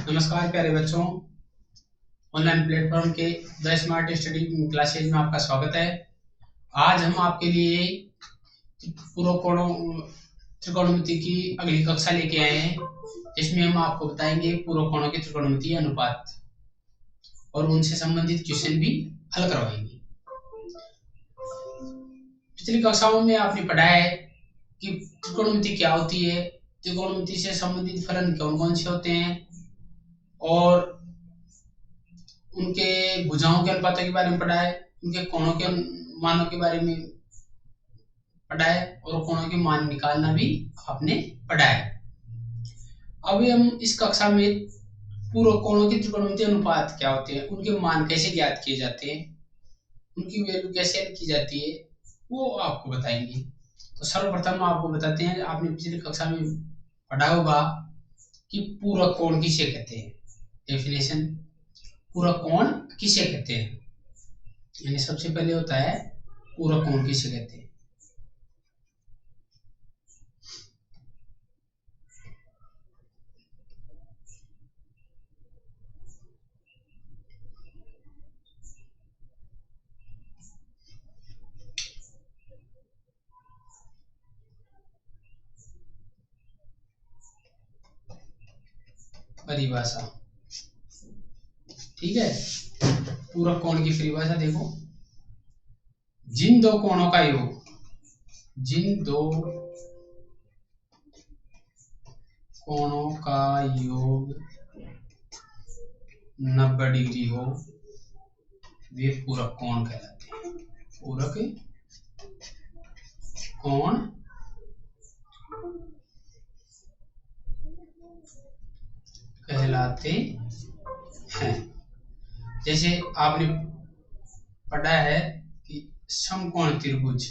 नमस्कार प्यारे बच्चों, ऑनलाइन प्लेटफॉर्म के द स्मार्ट स्टडी क्लासेज में आपका स्वागत है। आज हम आपके लिए त्रिकोणमिति की अगली कक्षा लेके आए हैं, जिसमें हम आपको बताएंगे पूर्व कोणों के त्रिकोणमितीय अनुपात और उनसे संबंधित क्वेश्चन भी हल करवाएंगे। पिछली कक्षाओं में आपने पढ़ा है कि त्रिकोणमिति क्या होती है, त्रिकोणमिति से संबंधित फलन कौन कौन से होते हैं और उनके भुजाओं के अनुपातों के बारे में पढ़ा है, उनके कोणों के मानों के बारे में पढ़ा है और कोणों के मान निकालना भी आपने पढ़ा है। अभी हम इस कक्षा में पूर्व कोणों के त्रिकोणमितीय अनुपात क्या होते हैं, उनके मान कैसे ज्ञात किए जाते हैं, उनकी वैल्यू कैसे की जाती है, वो आपको बताएंगे। तो सर्वप्रथम आपको बताते हैं, आपने पिछली कक्षा में पढ़ा होगा कि पूरक कोण किसे कहते हैं। डेफिनेशन, पूरक कोण किसे कहते हैं, यानी सबसे पहले होता है पूरक कोण किसे कहते हैं। परिभाषा, ठीक है। पूरक कोण की परिभाषा देखो, जिन दो कोणों का योग, जिन दो कोणों का योग 90 डिग्री हो, वे पूरक कोण कहलाते हैं। पूरक कोण कहलाते हैं। जैसे आपने पढ़ा है कि समकोण त्रिभुज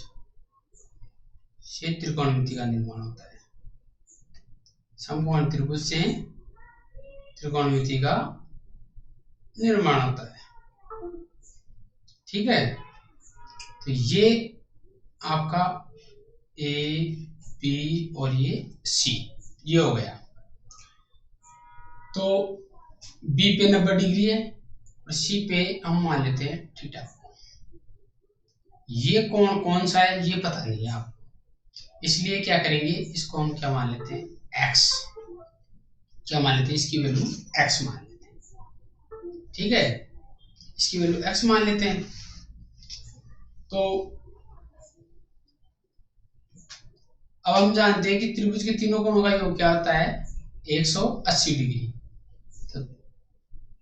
से त्रिकोणमिति का निर्माण होता है। समकोण त्रिभुज से त्रिकोणमिति का निर्माण होता है, ठीक है। तो ये आपका ए बी और ये सी, ये हो गया। तो बी पे 90 डिग्री है और सी पे हम मान लेते हैं थीटा। ये कोण कौन सा है ये पता नहीं है आपको, इसलिए क्या करेंगे, इसको हम क्या मान लेते हैं, एक्स। क्या मान लेते हैं, इसकी वैल्यू एक्स मान लेते हैं, ठीक है। इसकी वैल्यू एक्स मान लेते हैं। तो अब हम जानते हैं कि त्रिभुज के तीनों कोणों का योग क्या होता है, 180 डिग्री। तो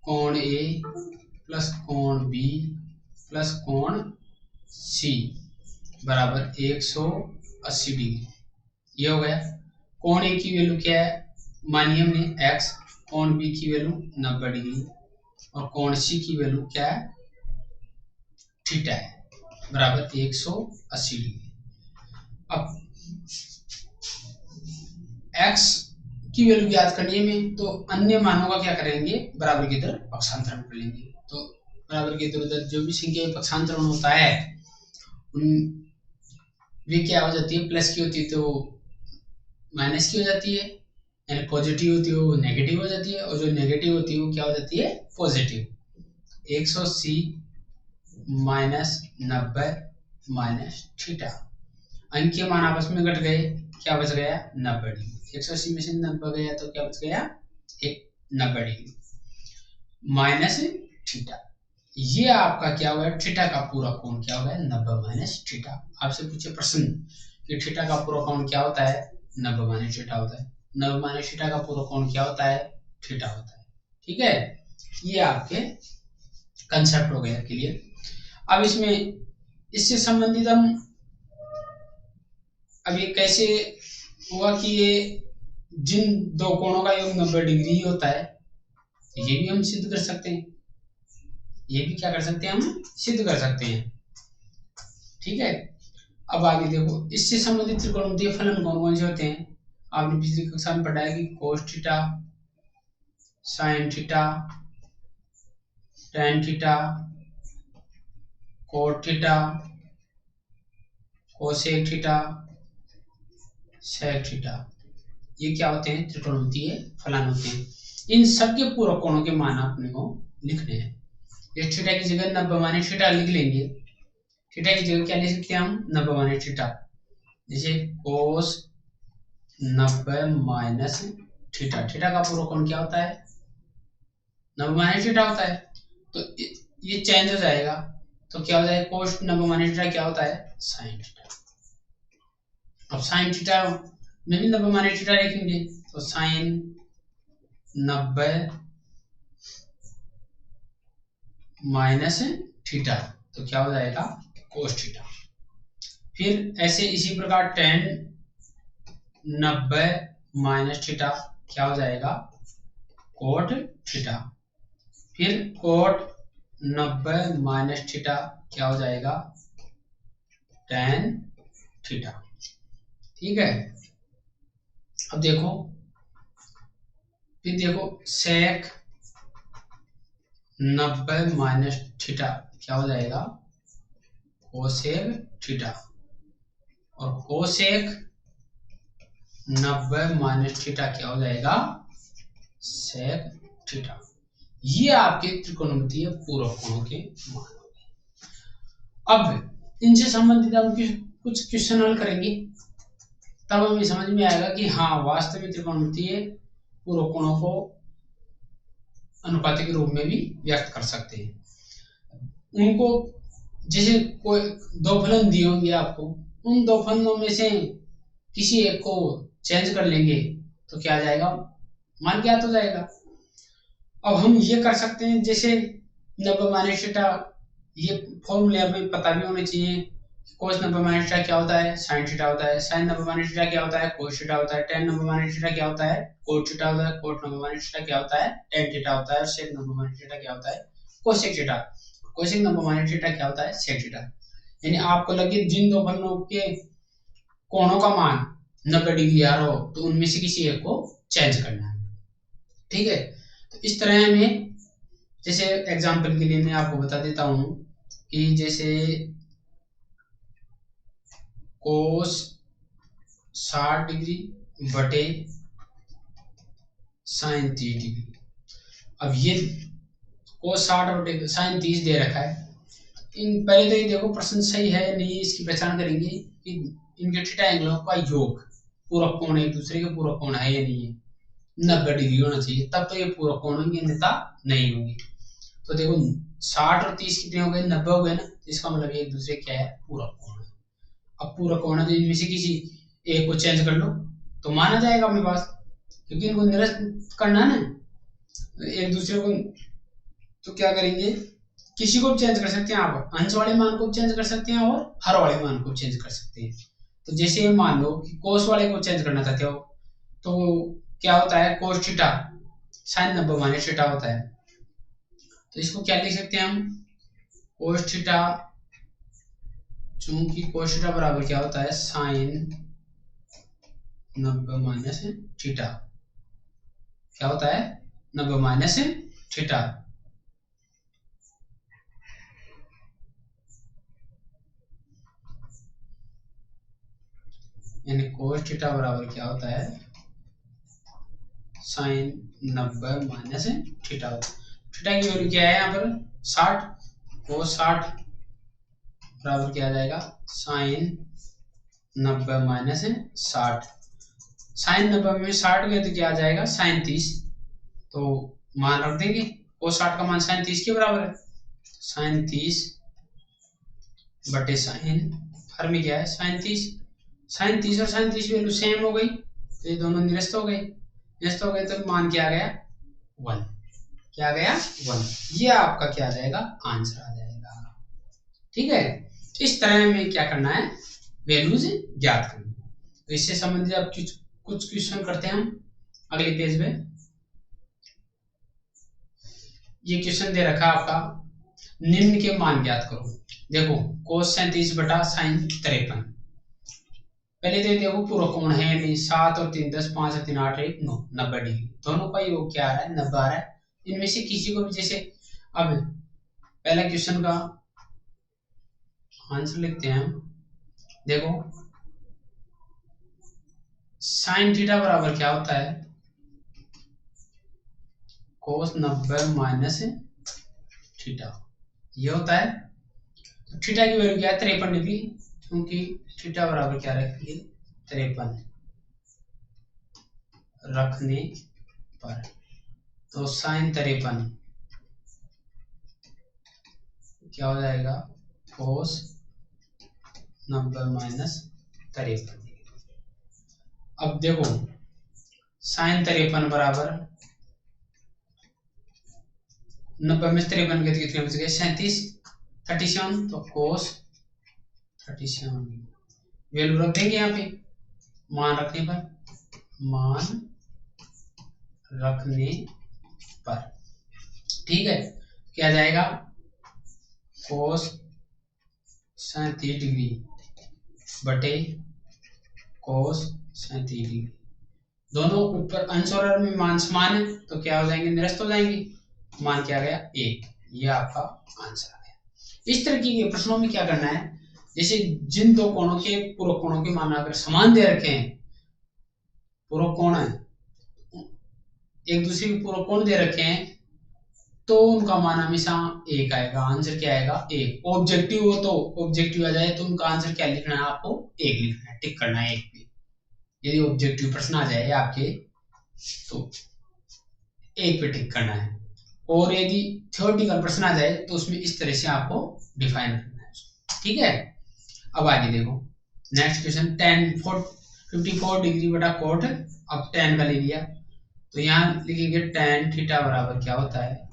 कोण ए प्लस कोण बी प्लस कोण सी बराबर 180 डिग्री, ये हो गया। कोण ए की वैल्यू क्या है, मानिए हमने एक्स, कोण बी की वैल्यू 90 डिग्री और कोण सी की वैल्यू क्या है, थीटा है, बराबर 180 डिग्री। अब एक्स की वैल्यू ज्ञात करनी है हमें, तो अन्य मानों का क्या करेंगे, बराबर की तरफ पक्षांतरण कर लेंगे। तो बराबर की तरफ जो भी संख्या पक्षांतरण होता है उन वे क्या हो जाती है, प्लस की होती है तो माइनस की हो जाती है, यानी पॉजिटिव होती है वो नेगेटिव हो जाती है, और जो नेगेटिव होती है वो क्या हो जाती है, पॉजिटिव। 180 माइनस 90 माइनस थीटा, अंक के मान आपस में घट गए, क्या बच गया, 90 डिग्री। 180 में से 90 गया तो क्या बच गया, एक 90 डिग्री माइनस थीटा। ये आपका क्या हुआ, थीटा का पूरा कोण क्या होगा, 90 माइनस थीटा। आपसे पूछे प्रश्न कि थीटा का पूरा कोण क्या होता है, 90 माइनस थीटा होता है। 90 माइनस थीटा का पूरा कोण क्या होता है, थीटा होता है, ठीक है। ये आपके कंसेप्ट हो गया क्लियर। अब इसमें इससे संबंधित हम अब ये कैसे हुआ कि ये जिन दो कोणों का योग 90 डिग्री होता है, ये भी हम सिद्ध कर सकते हैं, ये भी क्या कर सकते हैं, हम सिद्ध कर सकते हैं, ठीक है। अब आगे देखो, इससे संबंधित त्रिकोणमितीय फलन कौन कौन से होते हैं। आपने पिछली कक्षा में पढ़ा है कि cos theta, sine theta, tan theta, cot theta, cosec theta, sec theta, ये क्या होते हैं, त्रिकोणमितीय फलन होते हैं। इन सबके पूरक कोणों के मान अपने को लिखने हैं। इस थीटा की जगह 90 माइनस थीटा लिख लेंगे। थीटा की जगह क्या लिख सकते हैं हम, 90 माइनस थीटा, जैसे कोस 90 माइनस थीटा। थीटा का पूरक कोण क्या होता है, 90 माइनस थीटा होता है। तो ये चेंज हो जाएगा, तो क्या हो जाएगा, कोस 90 माइनस थीटा क्या होता है, साइन थीटा। अब साइन थीटा में भी 90 माइनस थीटा लिखेंगे, तो साइन 90 माइनस थीटा, तो क्या हो जाएगा, कोस थीटा। फिर ऐसे इसी प्रकार टेन 90 माइनस थीटा क्या हो जाएगा, कोट थीटा। फिर कोट 90 माइनस थीटा क्या हो जाएगा, टेन थीटा। ठीक है। अब देखो, फिर देखो सेक 90 माइनस थीटा क्या हो जाएगा, कोसेक थीटा। और कोसेक 90 माइनस थीटा क्या हो जाएगा, सेक थीटा। ये आपके त्रिकोणमितीय पूरक कोणों के मान हो गए। अब इनसे संबंधित हम कुछ क्वेश्चन हल करेंगे, तब हमें समझ में आएगा कि हाँ वास्तव में त्रिकोणमितीय पूरक कोणों को अनुपात के रूप में भी व्यक्त कर सकते हैं। उनको जैसे कोई दो फलन दिए होंगे आपको, उन दो फलनों में से किसी एक को चेंज कर लेंगे तो क्या आ जाएगा, मान ज्ञात हो जाएगा। अब हम ये कर सकते हैं, जैसे 90 माइनस थीटा, ये फॉर्मूले हमें पता भी होने चाहिए। कोस 90 माइनस थीटा क्या होता है, साइन थीटा होता है। साइन 90 माइनस थीटा क्या होता है, कोस थीटा होता है। टेन 90 माइनस थीटा क्या होता है, कोट थीटा होता है। कोट 90 माइनस थीटा क्या होता है, टेन थीटा होता है। और सेक 90 माइनस थीटा क्या होता है, cosec theta. Cosec 90 minus theta क्या होता है, सेक थीटा। यानी आपको लगे जिन दो फलनों के कोणों का मान 90 डिग्री आ रहा हो, तो उनमें से किसी एक को चेंज करना है। ठीक है। तो इस तरह हमें, जैसे एग्जाम्पल के लिए मैं आपको बता देता हूं कि जैसे कोस 60 डिग्री बटे साइन 30 डिग्री। अब ये कोस 60 बटे साइन 30 दे रखा है। इन पहले तो ये देखो प्रश्न सही है या नहीं, इसकी पहचान करेंगे कि इनके थीटा एंगलों का योग पूरक कोण एक दूसरे के पूरक कोण है या नहीं है। 90 डिग्री होना चाहिए, तब तो ये पूरक कोण होंगे, अन्यथा नहीं होंगे। तो देखो 60 और 30 कितने हो गए, 90 हो गए ना, इसका मतलब एक दूसरे क्या है, पूरक कोण है। अब पूरक कोण है तो इनमें से किसी एक को चेंज कर लो तो माना जाएगा अपने पास, क्योंकि इनको निरस्त करना है ना एक दूसरे को। तो क्या करेंगे, किसी को चेंज कर सकते हैं आप, अंश वाले मान को चेंज कर सकते हैं और हर वाले मान को चेंज कर सकते हैं। तो जैसे मान लो कि कोस वाले को चेंज करना चाहते हो, तो क्या होता है, कोस थीटा साइन 90 माइनस थीटा होता है। तो इसको क्या लिख सकते हैं हम, कोस थीटा, चूंकि कोस थीटा बराबर क्या होता है, साइन 90 माइनस थीटा। क्या होता है, 90 माइनस थीटा। यानी कोस थीटा बराबर क्या होता है, साइन 90 माइनस थीटा होता है। थीटा की वैल्यू क्या है यहाँ पर, 60। कोस 60 बराबर क्या आ जाएगा, साइन 90 माइनस 60। साइन 90 में 60 गए तो क्या आ जाएगा, साइन 30। तो मान रख देंगे, कोस 60 का मान साइन 30 के बराबर है। साइन 30 बटे साइन, हर में क्या है, साइन 30। साइन 30 और साइन 30 वैल्यू सेम हो गई, तो ये दोनों निरस्त हो गए। निरस्त हो गए तो मान क्या आ गया, 1। क्या आ गया, 1। ये आपका क्या आ जाएगा, आंसर आ जाएगा। ठीक है। इस तरह में क्या करना है, वैल्यूज ज्ञात करनी है। तो इससे संबंधित आप कुछ क्वेश्चन करते हैं हम अगले पेज में। ये क्वेश्चन दे रखा आपका, निम्न के मान ज्ञात करो। देखो कोस 37 बटा साइन 53। पहले तो देखो पूरक कोण है नहीं, 7 और 3 10, 5 और 3 8 1 9, 90 डिग्री। दोनों का योग क्या आ रहा है, 90 आ रहा है। इनमें से किसी को भी, जैसे अब पहला क्वेश्चन का आंसर लिखते हैं हम। देखो साइन थीटा बराबर क्या होता है, कोस 90 माइनस थीटा, ये होता है। तो थीटा की वैल्यू क्या है 53 डिग्री, क्योंकि थीटा बराबर क्या रखेंगे 53 रखने पर, तो साइन 53 क्या हो जाएगा कोस 90 माइनस 53। अब देखो साइन 53 बराबर 90 में 53 के कितने बच गए 37, तो कोस 37 वैल्यू रख देंगे यहाँ पे, मान रखने पर, मान रखने पर, ठीक है। क्या जाएगा कोस 37 डिग्री बटे कोस 37 डिग्री, दोनों ऊपर अंश और हर में मान समान है तो क्या हो जाएंगे निरस्त हो जाएंगे, मान क्या गया 1, ये आपका आंसर आ गया। इस तरीके के प्रश्नों में क्या करना है, जैसे जिन दो कोणों के पूरक कोणों के मान अगर समान दे रखे हैं, पूरक कोण है एक दूसरे के पूरक कोण दे रखे हैं, तो उनका मान हमेशा 1 आएगा, आंसर क्या आएगा 1। ऑब्जेक्टिव हो तो ऑब्जेक्टिव आ जाए तो उनका आंसर क्या लिखना है आपको 1 लिखना है, टिक करना है 1 पे। यदि ऑब्जेक्टिव प्रश्न आ जाए आपके तो 1 पे टिक करना है, और यदि थ्योरेटिकल प्रश्न आ जाए तो उसमें इस तरह से आपको डिफाइन करना है, ठीक है। अब आगे देखो नेक्स्ट क्वेश्चन, 54 डिग्री बटा कोट, अब tan का ले लिया तो यहाँ लिखेंगे tan थीटा बराबर क्या होता है,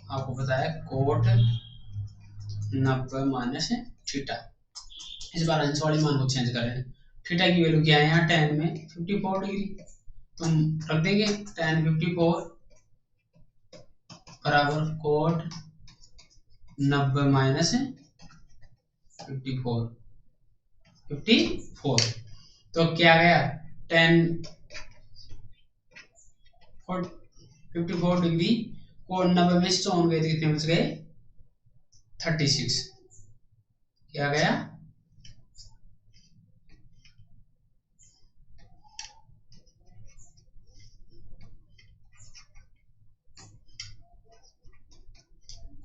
आपको पता है कोट 90 माइनस थीटा। इस बार अंश वाले मान को चेंज करें, थीटा की वैल्यू क्या है यहाँ tan में 54 डिग्री, तो हम रख देंगे tan 54 बराबर कोट 90 माइनस 54, तो क्या गया tan 54 डिग्री को 90 में से गए तो कितने बच गए 36, क्या गया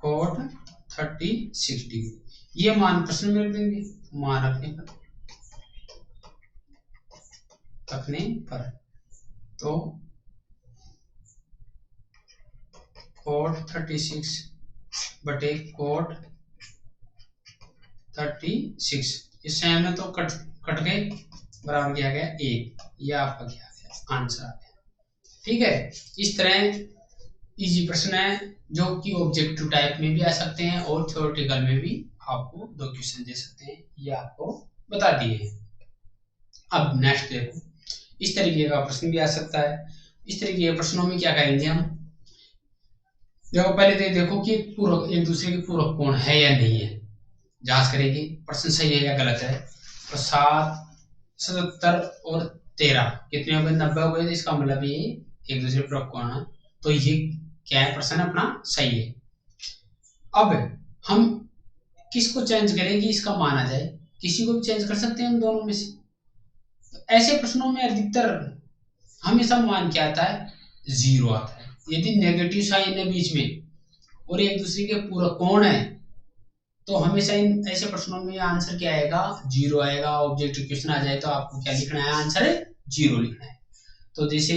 कोट 36 डिग्री, ये मान प्रश्न में रख देंगे, मान रखने पर तो कोट 36 बटे कोट 36, इस सेम में तो कट गए, बराबर क्या गया 1, ये आपका क्या गया आंसर आ गया, ठीक है। इस तरह इजी प्रश्न है जो कि ऑब्जेक्टिव टाइप में भी आ सकते हैं और थ्योरेटिकल में भी आपको 2 क्वेश्चन दे सकते हैं, ये आपको बता दिए हैं। अब नेक्स्ट देखो, इस तरीके का प्रश्न भी आ सकता है। इस तरीके के प्रश्नों में क्या करेंगे हम, देखो पहले तो देखो कि पूरक एक दूसरे के पूरक कोण है या नहीं है, जांच करेंगे प्रश्न सही है या गलत है। तो 7, 77 और 13 कितने हो गए 90 हो गए, तो इसका मतलब ये एक दूसरे पूरक कोण है, तो ये क्या है प्रश्न अपना सही है। अब हम किसको चेंज करेंगे इसका मान आ जाए, किसी को भी चेंज कर सकते हैं हम दोनों में से। तो ऐसे प्रश्नों में अधिकतर हमेशा मान क्या आता है 0 आता है, यदि नेगेटिव साइन है बीच में और एक दूसरे के पूरक कोण है तो हमेशा इन ऐसे प्रश्नों में आंसर क्या आएगा 0 आएगा। ऑब्जेक्टिव क्वेश्चन आ जाए तो आपको क्या लिखना है आंसर 0 लिखना है। तो जैसे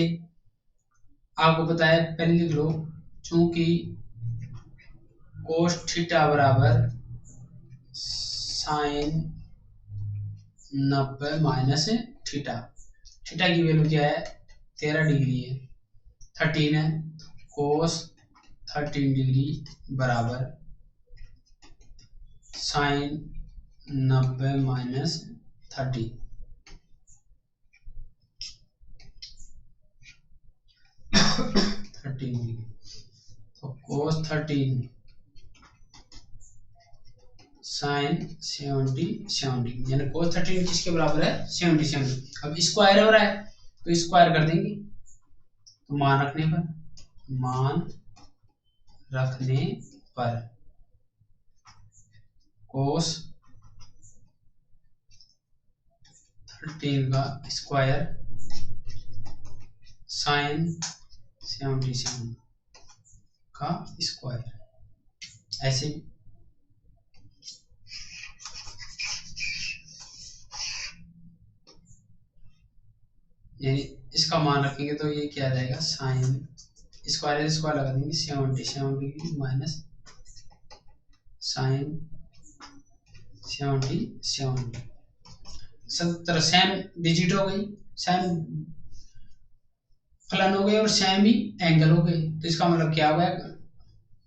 आपको पता है पहले लिख लो, चूंकि कोस थीटा बराबर साइन 90 माइनस थीटा, थीटा की वैल्यू क्या है 13 डिग्री है, 13 है, कोस 13 डिग्री बराबर साइन 90 माइनस 30, तो कोस 13 साइन 70 यानी कोस 13 किसके बराबर है 70। अब स्क्वायर हो रहा है तो स्क्वायर कर देंगे, तो मान रखने पर कोस 13 का स्क्वायर साइन 77, का स्क्वायर, ऐसे यानी इसका मान रखेंगे तो ये क्या आ जाएगा, साइन स्क्वायर स्क्वायर लगा देंगे 77 डिग्री माइनस साइन 77 सब तरह सेम डिजिट हो गई, सेम फलन हो गए और सेम ही एंगल हो गए। तो इसका मतलब क्या हो गया,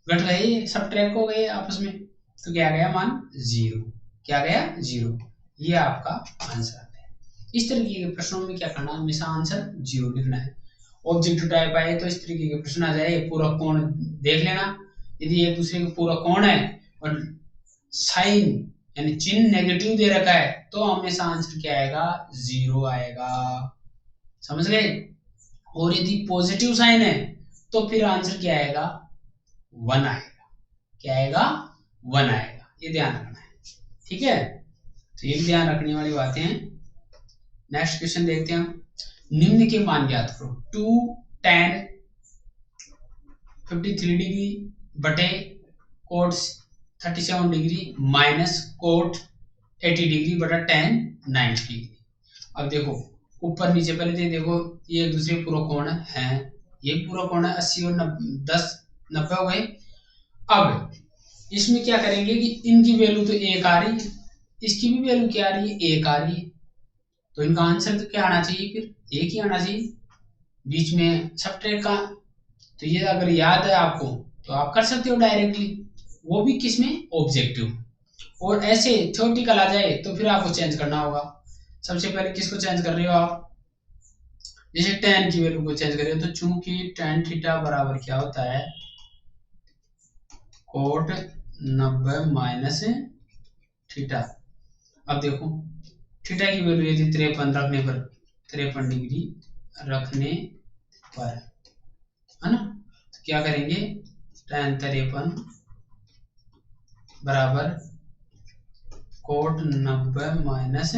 घट गए, सब ट्रैक हो गए आपस में, तो क्या गया मान 0, क्या गया 0। ये आपका आंसर आता है। इस तरीके के प्रश्नों में क्या करना है, हमेशा आंसर 0 लिखना है। ऑब्जेक्टिव टाइप आए तो इस तरीके के प्रश्न आ जाए, पूरा कोण देख लेना, यदि एक दूसरे का पूरा कोण है और साइन यानी चिन्ह नेगेटिव दे रखा है तो हमेशा आंसर क्या आएगा, 0 आएगा, समझ गए। और यदि पॉजिटिव साइन है तो फिर आंसर क्या आएगा, 1 आएगा, क्या आएगा 1 आएगा, ये ध्यान रखना है, ठीक है। तो ये ध्यान रखने वाली बातें हैं। नेक्स्ट क्वेश्चन देखते हैं हम, निम्न के मान ज्ञात करो, 2 tan 53 डिग्री बटे cot 37 degree minus cot 80 degree बटा tan 90 डिग्री। अब देखो ऊपर नीचे, पहले देखो ये एक दूसरे पूरा कोण है, ये पूरा कोण है 80 और 90 हो गए। अब इसमें क्या करेंगे कि इनकी वैल्यू तो 1 आ रही है, इसकी भी वैल्यू क्या आ रही है, 1 आ रही है, तो इनका आंसर तो क्या आना चाहिए, फिर 1 ही आना चाहिए, बीच में सबट्रैक्ट का। तो ये अगर याद है आपको तो आप कर सकते हो डायरेक्टली, वो भी किसमें, ऑब्जेक्टिव। और ऐसे थ्योरेटिकल आ जाए तो फिर आपको चेंज करना होगा। सबसे पहले किसको चेंज कर रहे हो आप, जैसे tan की वैल्यू को चेंज कर रहे हो, तो चूंकि tan थीटा बराबर क्या होता है, कोट 90 माइनस थीटा। अब देखो थीटा की वैल्यू यदि 53 रखने पर, 53 डिग्री रखने पर, है ना, तो क्या करेंगे, tan 53 बराबर कोट 90 माइनस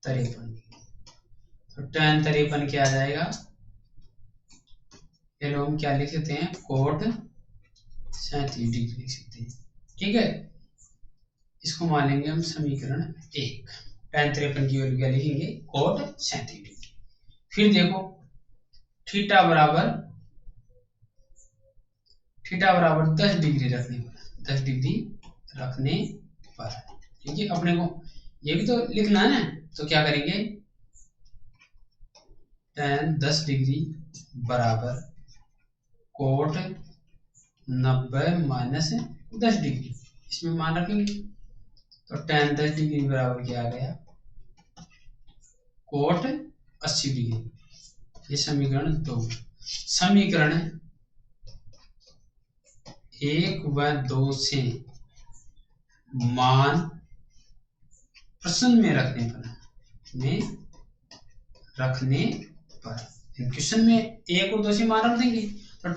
53, तो tan 53 क्या आ जाएगा, चलो हम क्या लिख सकते हैं, कोट 37 डिग्री लिख सकते हैं, ठीक है। इसको मान लेंगे हम समीकरण 1, tan 53 की वैल्यू क्या लिखेंगे, कोट 37 डिग्री। फिर देखो थीटा बराबर 10 डिग्री रखने पर, 10 डिग्री रखने पर, ठीक है। अपने को ये भी तो लिखना है ना, तो क्या करेंगे, tan 10 डिग्री बराबर कोट 90 माइनस 10 डिग्री, इसमें मान रखेंगे, तो tan 10 डिग्री बराबर क्या आ गया, कोट 80 डिग्री। ये समीकरण 2। समीकरण 1 व 2 से मान प्रश्न में रखने पर क्वेश्चन में 1 और 2 से मान रख देंगे, तो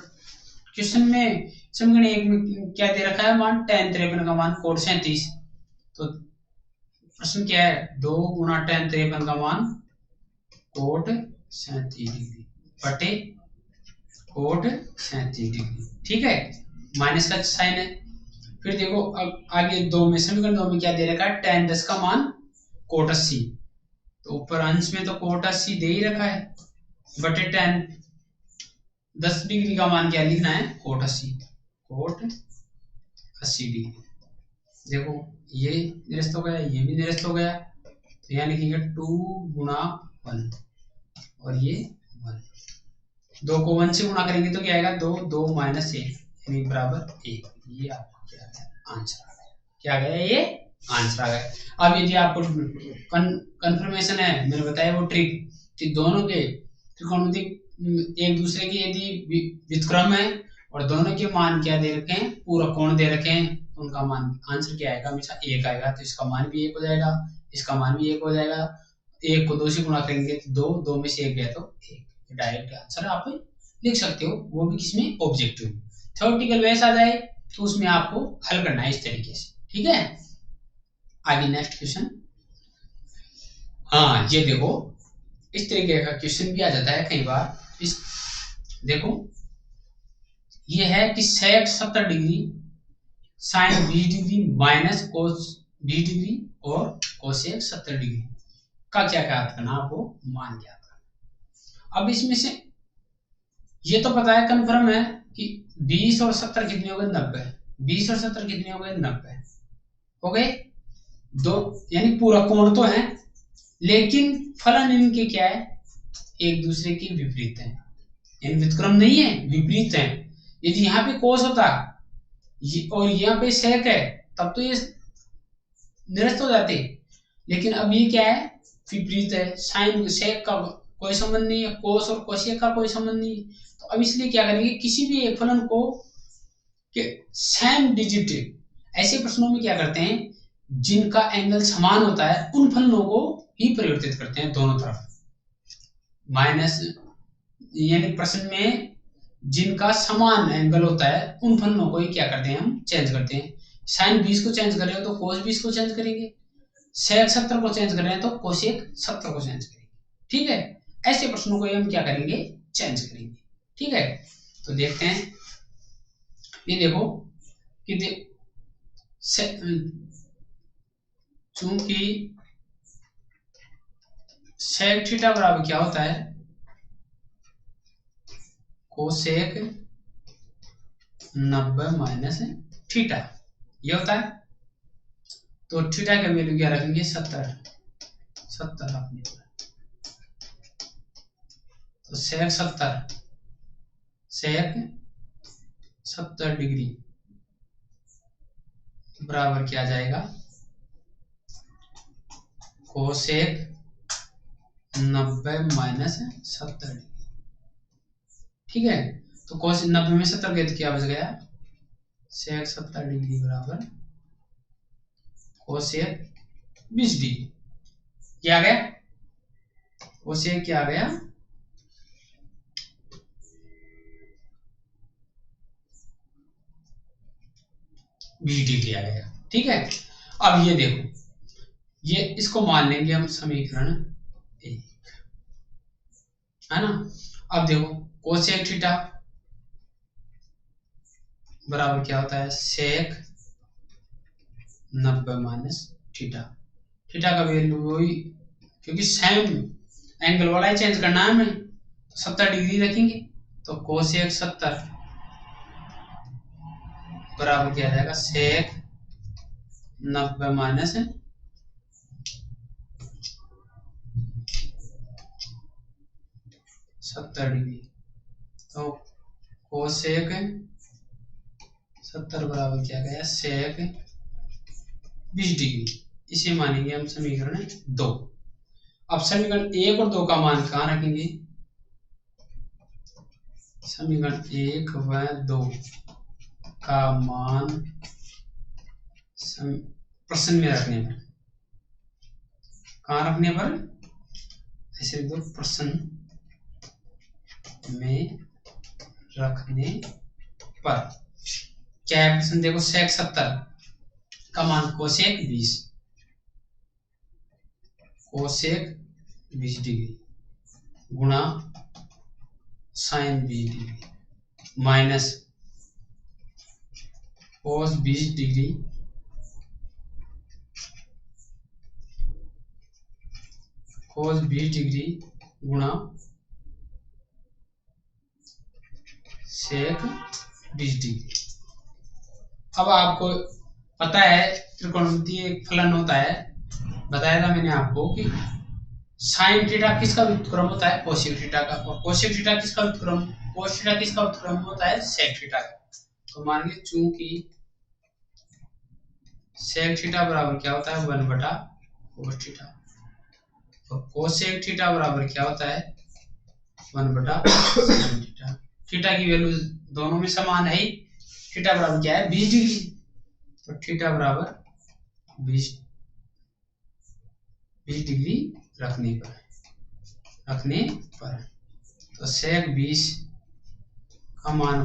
क्वेश्चन में समीकरण 1 में क्या दे रखा है मान, tan 53 का मान कोट 37, तो प्रश्न क्या है, 2 गुना tan 53 का मान कोट 37 डिग्री बटे कोट 37 डिग्री, ठीक है, माइनस का साइन है। फिर देखो अब आगे 2 में, समीकरण 2 में क्या दे रखा है, tan 10 का मान कोट 80, तो ऊपर अंश में तो कोट 80 दे ही रखा है, बटे tan 10 डिग्री का मान क्या लिखना है, कोट 80, कोट 80 डिग्री। देखो ये निरस्त हो गया, ये भी निरस्त हो गया, तो यहाँ लिखेंगे 2 गुणा 1 और ये 1, 2 को 1 से गुणा करेंगे तो क्या आएगा, 2 2 माइनस 1 यानी बराबर 1। ये आपको क्या है, आंसर आ गया, क्या आ गया, ये आंसर आ गया। अब यदि आपको कंफर्मेशन है, मैंने बताया वो ट्रिक कि दोनों के त्रिकोणमिति एक दूसरे के यदि व्युत्क्रम है और दोनों के मान क्या दे रखे हैं, पूरा कोण दे रखे हैं, तो उनका मान आंसर क्या आएगा, हमेशा 1 आएगा, तो इसका मान भी 1 हो जाएगा, इसका मान भी 1 हो जाएगा। 1 को 2 से गुणा करेंगे तो 2, 2 में से 1 गया तो 1, डायरेक्ट आंसर आप लिख सकते हो, वो भी किसमें, ऑब्जेक्टिव। थ्योरेटिकल वैसा आ जाए तो उसमें आपको हल करना है इस तरीके से, ठीक है। आगे नेक्स्ट क्वेश्चन, हाँ ये देखो इस तरीके का क्वेश्चन भी आ जाता है कई बार। इस देखो ये है कि sec 70 degree sin 20 degree minus cos 20 degree और cosec 70 डिग्री का क्या ज्ञात करना, आपको मान ज्ञात करना। अब इसमें से ये तो पता है, कन्फर्म है कि 20 और 70 कितने हो गए, 90। 20 और 70 कितने हो गए, 90 हो गए दो, यानी पूरा कोण तो है, लेकिन फलन इनके क्या है, एक दूसरे के विपरीत है, यानी व्युत्क्रम नहीं है, विपरीत है। यदि यहाँ पे कोस होता और यहाँ पे सेक है तब तो ये निरस्त हो जाते, लेकिन अब ये क्या है, विपरीत है। साइन सेक का कोई संबंध नहीं है, कोस और कोसेक का कोई संबंध नहीं है। तो अब इसलिए क्या करेंगे, किसी भी एक फलन को के सेम डिजिट, ऐसे प्रश्नों में क्या करते हैं, जिनका एंगल समान होता है उन फलनों को ही परिवर्तित करते हैं दोनों तरफ। माइनस यानी प्रश्न में जिनका समान एंगल होता है उन फलनों को ही क्या करते हैं, हम चेंज करते हैं। साइन 20 को चेंज कर रहे हो तो कोस 20 को चेंज करेंगे, सेक 70 को चेंज कर रहे हैं तो कोसेक 70 को चेंज करेंगे। ठीक है, ऐसे प्रश्नों को हम क्या करेंगे, चेंज करेंगे। ठीक है, तो देखते हैं, ये देखो कि चूंकि सेक थीटा बराबर क्या होता है, कोसेक 90 माइनस थीटा, ये होता है। तो थीटा का वैल्यू क्या रखेंगे, 70 अपने, तो सेक 70 डिग्री बराबर क्या जाएगा, कोसेक 90 माइनस 70 डिग्री। ठीक है, तो कोस 90 में 70 गए तो क्या बच गया, सेक 70 डिग्री बराबर कोसेक 20 डिग्री। क्या आ गया, कोसेक क्या आ गया, 20 डिग्री आ गया। ठीक है, अब ये देखो, ये इसको मान लेंगे हम समीकरण 1, है ना। अब देखो कोसेक थीटा बराबर क्या होता है, सेक 90 माइनस थीटा। थीटा का वैल्यू वही, क्योंकि सेम एंगल वाला ही चेंज करना है हमें, तो 70 डिग्री रखेंगे, तो कोसेक 70 बराबर क्या जाएगा, सेक 90 माइनस 70 डिग्री। तो कोसेक 70 बराबर क्या गया, सेक 20 डिग्री। इसे मानेंगे हम समीकरण 2। अब समीकरण 1 और 2 का मान कहाँ रखेंगे, समीकरण 1 व 2 का मान प्रश्न में रखने पर, कहाँ रखने पर, ऐसे दो, प्रश्न में रखने पर। क्या है प्रश्न, देखो सेक 70 का मान कोसेक 20 डिग्री गुणा sine 20 degree minus cos 20 degree गुणा सेक 20 डिग्री। अब आपको पता है त्रिकोणमितीय एक फलन होता है, बताया था मैंने आपको कि साइन थीटा किसका व्युत्क्रम होता है, कोसेक थीटा का, और कोसेक थीटा किसका व्युत्क्रम, कोस थीटा किसका व्युत्क्रम होता है, सेक थीटा का। तो मान लीजिए चूंकि सेक थीटा बराबर क्या होता है, 1/कोस थीटा, और कोसेक थीटा बराबर क्या होता है, 1/sin थीटा। थीटा की वैल्यू दोनों में समान है ही, थीटा बराबर क्या है, 20 डिग्री, तो थीटा बराबर 20 डिग्री रखने पर तो सेक 20 का मान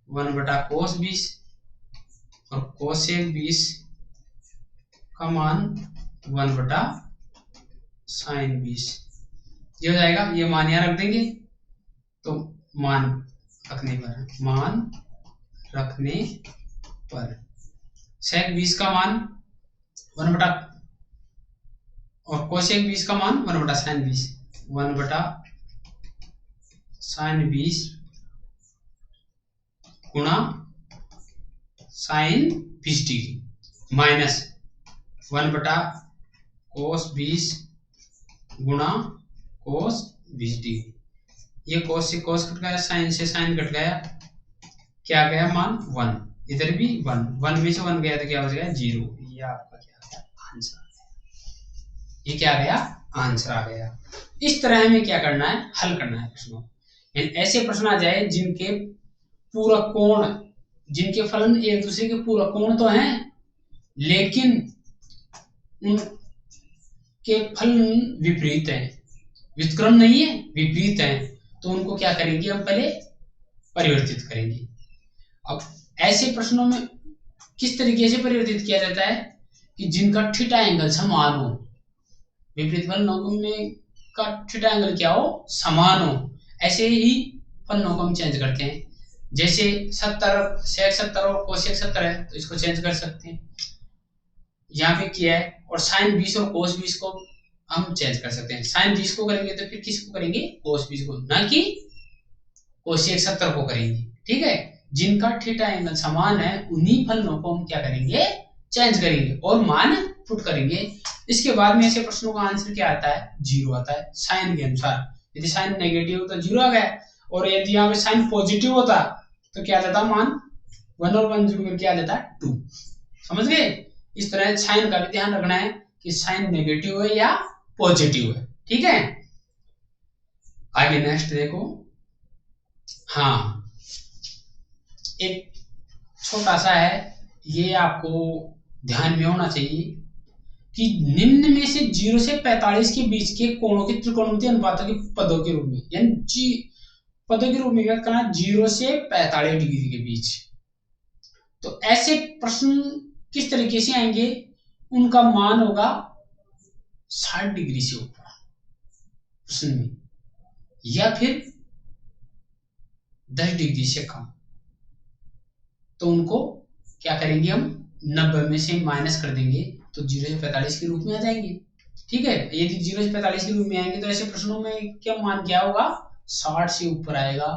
1/कोस 20 और कोसेक 20 का मान 1/sin 20। ये हो जाएगा, ये मान यहाँ रख देंगे तो मान रखने पर सेक 20 का मान 1 बटा और कोसेक 20 का मान 1 बटा साइन 20 1 बटा साइन 20 गुणा साइन 20 डिग्री माइनस 1 बटा कोस 20 गुणा कोस 20 डिग्री। ये कोस से कोस कट गया, साइन से साइन कट गया, क्या गया मान 1, इधर भी 1 में से 1 गया तो क्या हो जाएगा 0। ये आपका क्या आ गया आंसर, ये क्या आ गया आंसर आ गया। इस तरह हमें क्या करना है, हल करना है प्रश्नों। ऐसे प्रश्न आ जाए जिनके पूरक कोण, जिनके फलन एक दूसरे के पूरक कोण तो हैं लेकिन उनके फलन विपरीत हैं, व्युत्क्रम नहीं है विपरीत है, तो उनको क्या करेंगे हम पहले परिवर्तित करेंगे। अब ऐसे प्रश्नों में किस तरीके से परिवर्तित किया जाता है कि जिनका थीटा एंगल समान हो, विपरीत फलनों में का थीटा एंगल क्या हो समान हो, ऐसे ही फलनों को हम चेंज करते हैं। जैसे 70 सेक 70 और कोसेक 70 है तो इसको चेंज कर सकते हैं, यहाँ पे किया है। और साइन 20 और कोस 20 को हम चेंज कर सकते हैं। साइन 20 को करेंगे तो फिर किसको करेंगे कोस 20 को, ना कि कोसेक 70 को करेंगे। ठीक है, जिनका थीटा एंगल समान है उन्हीं फलनों को हम क्या करेंगे चेंज करेंगे और मान पुट करेंगे। इसके बाद में ऐसे प्रश्नों का आंसर क्या आता है 0 आता है साइन के अनुसार। यदि साइन नेगेटिव हो तो 0 आ गया, और यदि यहाँ पे साइन पॉजिटिव होता तो क्या आ जाता मान 1 और 1 जोड़ करके आ जाता 2। समझ गए। इस तरह साइन का भी ध्यान रखना है कि साइन नेगेटिव है या पॉजिटिव है। ठीक है, आगे नेक्स्ट देखो। हाँ, एक छोटा सा है, ये आपको ध्यान में होना चाहिए कि निम्न में से 0 से 45 के बीच के कोणों के त्रिकोणमितीय अनुपातों के पदों के रूप में, यानी पदों के रूप में व्यक्त करना 0 से 45 डिग्री के बीच। तो ऐसे प्रश्न किस तरीके से आएंगे, उनका मान होगा 60 डिग्री से ऊपर प्रश्न में, या फिर 10 डिग्री से कम। तो उनको क्या करेंगे हम 90 में से माइनस कर देंगे तो 0 से 45 के रूप में आ जाएंगे। ठीक है, यदि 0 से 45 के रूप में आएंगे तो ऐसे प्रश्नों में क्या मान क्या होगा 60 से ऊपर आएगा,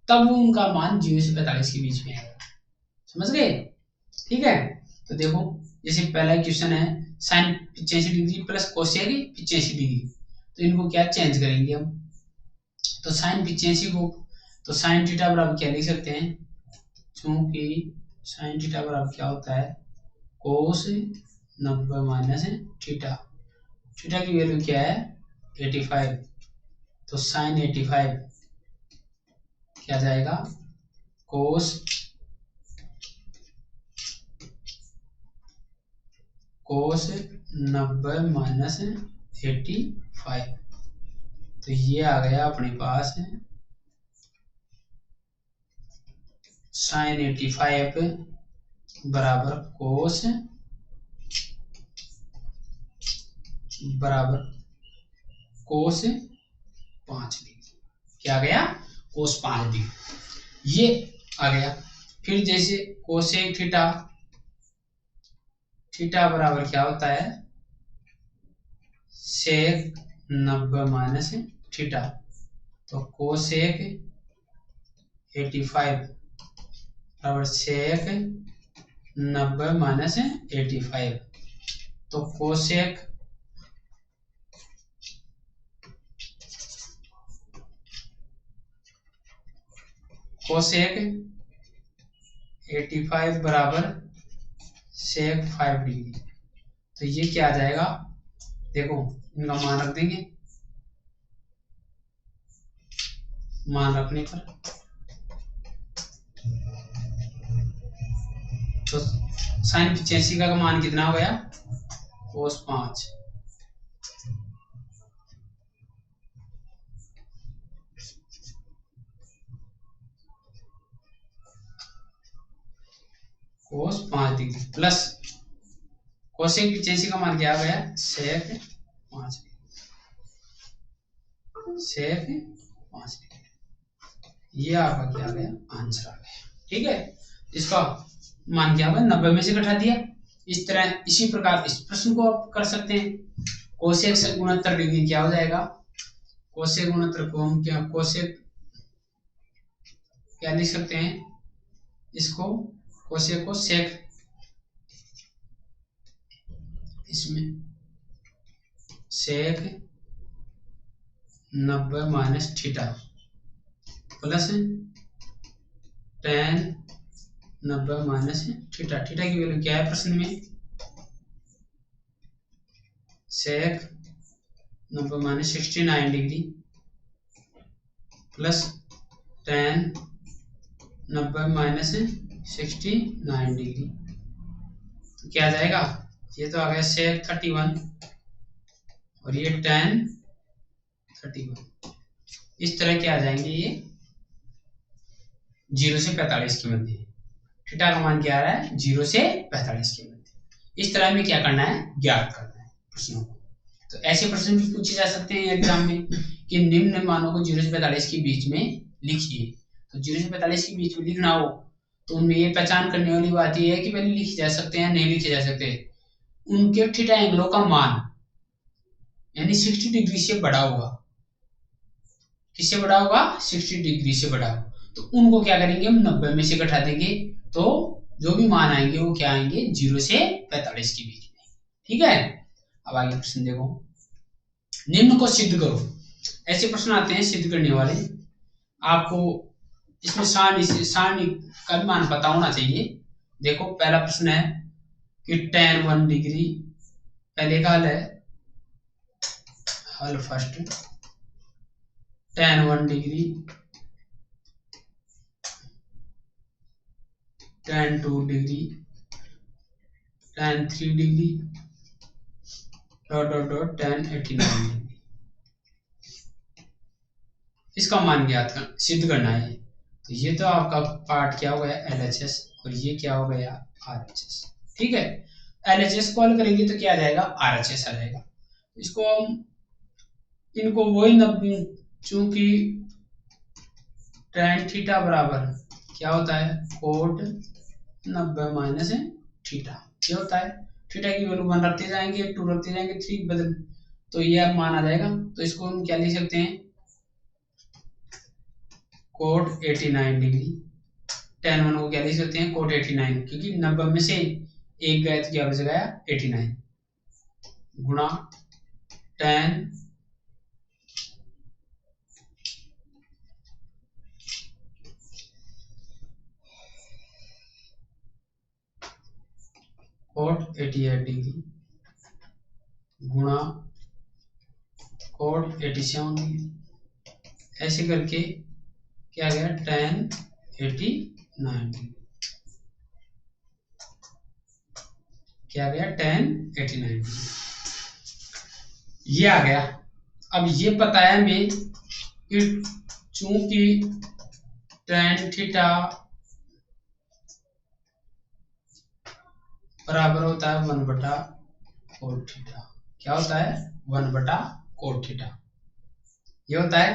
तब उनका मान 0 से 45 के बीच में आएगा। समझ गए। ठीक है, तो देखो जैसे पहला क्वेश्चन है sine 85 degree plus cosec 85 degree, तो इनको क्या चेंज करेंगे हम। तो साइन 85 को तो साइन थीटा बराबर क्या लिख सकते हैं, क्योंकि साइन थीटा बराबर क्या होता है कोस 90 माइनस थीटा। थीटा की वैल्यू क्या है 85, तो साइन 85 क्या जाएगा कोस 90 माइनस 85। तो ये आ गया अपने पास साइन 85 बराबर कोस बराबर कोस 5 डिग्री। क्या आ गया कोस 5 डिग्री, ये आ गया। फिर जैसे कोसेक थीटा, थीटा बराबर क्या होता है सेक 90 माइनस थीटा, तो कोसेक 85 बराबर सेक 90 माइनस 85। तो कोसेक कोसेक 85 बराबर सेक 5 डिग्री। तो ये क्या आ जाएगा, देखो इनका मान रख देंगे, मान रखने पर तो साइन 85 का मान कितना हो गया कोस 5, कोस 5 डिग्री प्लस कोसेक 85 का मान क्या आ गया सेक 5 डिग्री, सेक 5 डिग्री। ये आपका क्या आ गया, आंसर आ गया। ठीक है, इसका मान क्या होगा, 90 में से घटा दिया। इस तरह इसी प्रकार इस प्रश्न को आप कर सकते हैं। कोसेक से गुणोत्तर डिग्री क्या हो जाएगा, कोसेक गुणोत्तर को हम क्या, कोसेक क्या लिख सकते हैं इसको, कोसेक को सेक, इसमें सेक 90 minus theta plus tan 90 minus theta. Theta की वैल्यू क्या है प्रश्न में, सेक 90 minus 69 degree plus tan 90 minus 69 degree. तो क्या आ जाएगा, ये तो आ गया सेक 31 और ये tan 31। इस तरह के आ जाएंगे ये 0 से 45 के मध्य। थीटा का मान क्या आ रहा है, 0 से 45 के मध्य। इस तरह में क्या करना है, ज्ञात करना है प्रश्नों को। तो ऐसे प्रश्न भी पूछे जा सकते हैं एग्जाम में कि निम्न मानों को 0 से 45 के बीच में लिखिए। तो 0 से 45 के बीच में लिखना हो तो उनमें ये पहचान करने वाली बात यह है कि पहले लिखे जा सकते हैं, नहीं लिखे जा सकते। उनके थीटा एंगलों का मान यानी 60 डिग्री से बड़ा होगा। किससे बड़ा होगा, 60 डिग्री से बड़ा होगा। तो उनको क्या करेंगे, हम 90 में से घटा देंगे, तो जो भी मान आएंगे वो क्या आएंगे, 0 से 45 के बीच में। ठीक है, अब आगे प्रश्न देखो, निम्न को सिद्ध करो। ऐसे प्रश्न आते हैं सिद्ध करने वाले। आपको इसमें सारणी का भी मान पता होना चाहिए। देखो पहला प्रश्न है कि tan 1 डिग्री, पहले का हल है, हल first, tan 1 degree, tan 2 degree, tan 3 degree dot dot dot tan 89 degree. इसका मान ज्ञात कर सिद्ध करना है। तो ये तो आपका पार्ट क्या हो गया, LHS, और ये क्या हो गया, RHS। ठीक है, LHS कॉल करेंगे तो क्या आ जाएगा, RHS आ जाएगा। इसको हम इनको वही चूंकि tan थीटा बराबर क्या होता है, कोट 90 माइनस थीटा, ये होता है। थीटा की वैल्यू 1 रखते जाएंगे, 2 रखते जाएंगे, 3 बदल, तो ये मान आ जाएगा। तो इसको हम क्या लिख सकते हैं, कोट 89 डिग्री। tan 1 को क्या लिख सकते हैं, कोट 89, क्योंकि 90 में से एक गया तो क्या बच गया, 89 गुणा tan कोट 88 डिग्री गुणा कोट 87 डिग्री। ऐसे करके क्या गया, tan 89 डिग्री, क्या गया, tan 89 डिग्री, ये आ गया। अब ये पता है हमें कि चूंकि tan थीटा बराबर होता है 1/cot थीटा। क्या होता है, 1/cot थीटा, ये होता है।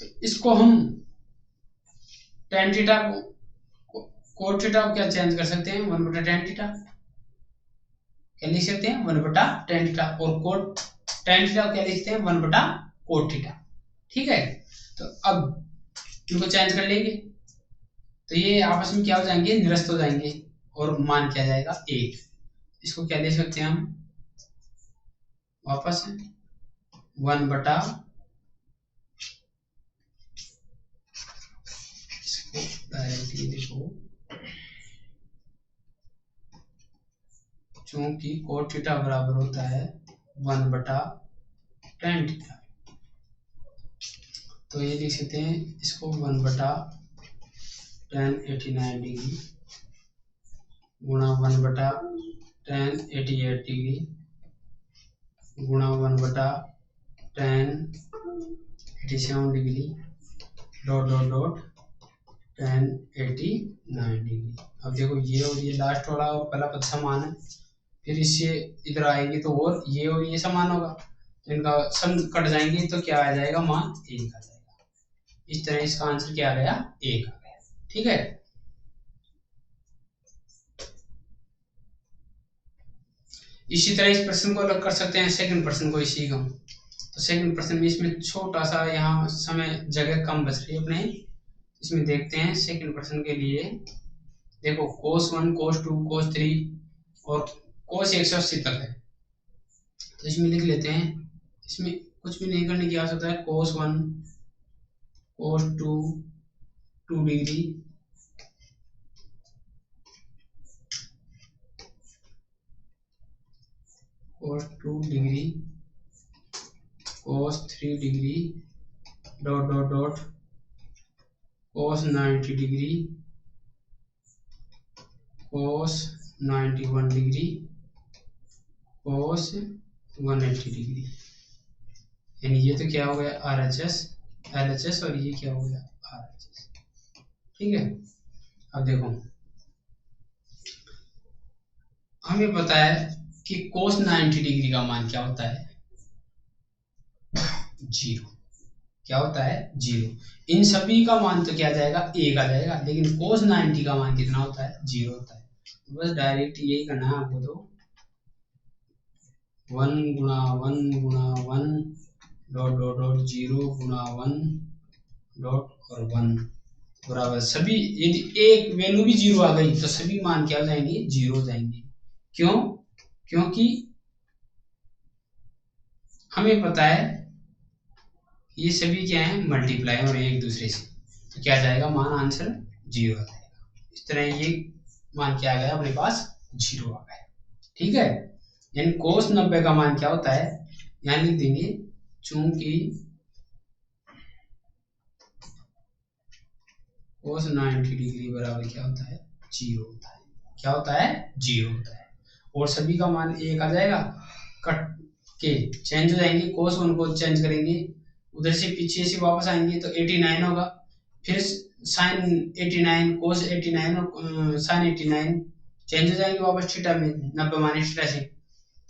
तो इसको हम tan थीटा को cot थीटा को क्या चेंज कर सकते हैं, 1/tan थीटा, क्या लिख सकते हैं, 1/tan थीटा, और cot tan थीटा को क्या लिखते हैं, 1/cot थीटा। ठीक है, तो अब इनको चेंज कर लेंगे तो ये आपस में क्या हो जाएंगे, निरस्त हो जाएंगे, और मान क्या जाएगा, 1। इसको क्या ले सकते हैं हम वापस, 1/, इसको डायरेक्टली देखो, चूंकि कोट थीटा बराबर होता है 1/tan थीटा, तो ये लिख सकते हैं इसको 1/tan 89 डिग्री गुणा 1/tan 88 डिग्री गुणा 1/tan 87 degree dot dot dot tan 89 degree. अब देखो ये और ये लास्ट वाला और पहला पद समान है, फिर इससे इधर आएंगे तो और ये समान होगा, तो इनका सम कट जाएंगे तो क्या आ जाएगा, मान 1 आ जाएगा। इस तरह इसका आंसर क्या आ गया, 1 आ गया। ठीक है, इसी तरह इस प्रश्न को अलग कर सकते हैं, सेकंड प्रश्न को इसी को। तो सेकंड प्रश्न में इसमें छोटा सा यहाँ समय जगह कम बच रही है अपने, इसमें देखते हैं सेकंड प्रश्न के लिए। देखो cos 1 cos 2 cos 3 और cos 180 तक है, तो इसमें लिख लेते हैं। इसमें कुछ भी नहीं करने की आवश्यकता है। cos 1 cos 2 2 degree, cos 2 degree, cos 3 degree, dot dot dot, cos 90 degree, cos 91 degree, cos 180 degree. यानी ये तो क्या हो गया RHS LHS, और ये क्या हो गया RHS। ठीक है, अब देखो हमें पता है कि cos 90 डिग्री का मान क्या होता है, 0। क्या होता है, 0। इन सभी का मान तो क्या आ जाएगा, 1 आ जाएगा, लेकिन cos 90 का मान कितना होता है, 0 होता है। तो बस डायरेक्ट यही करना है आपको, तो 1 गुणा 1 गुणा 1 डॉट डॉट डॉट 0 गुणा 1 डॉट और 1 बराबर सभी, यदि एक वैल्यू भी 0 आ गई तो सभी मान क्या हो जाएंगे, 0 हो जाएंगे। क्यों, क्योंकि हमें पता है ये सभी क्या है, मल्टीप्लाई और एक दूसरे से, तो क्या जाएगा मान, आंसर 0 आ जाएगा। इस तरह ये मान क्या आ गया अपने पास, 0 आ गया। ठीक है, यानी cos 90 का मान क्या होता है, यहाँ लिख देंगे, चूंकि cos 90 डिग्री बराबर क्या होता है, 0 होता है। क्या होता है, 0 होता है, और सभी का मान 1 आ जाएगा। कट के चेंज हो जाएंगे, cos 1 को चेंज करेंगे, उधर से पीछे से वापस आएंगे तो 89 होगा, फिर sin 89 cos 89 और sin 89 चेंज हो जाएंगे वापस थीटा में, 90 माइनस थीटा से।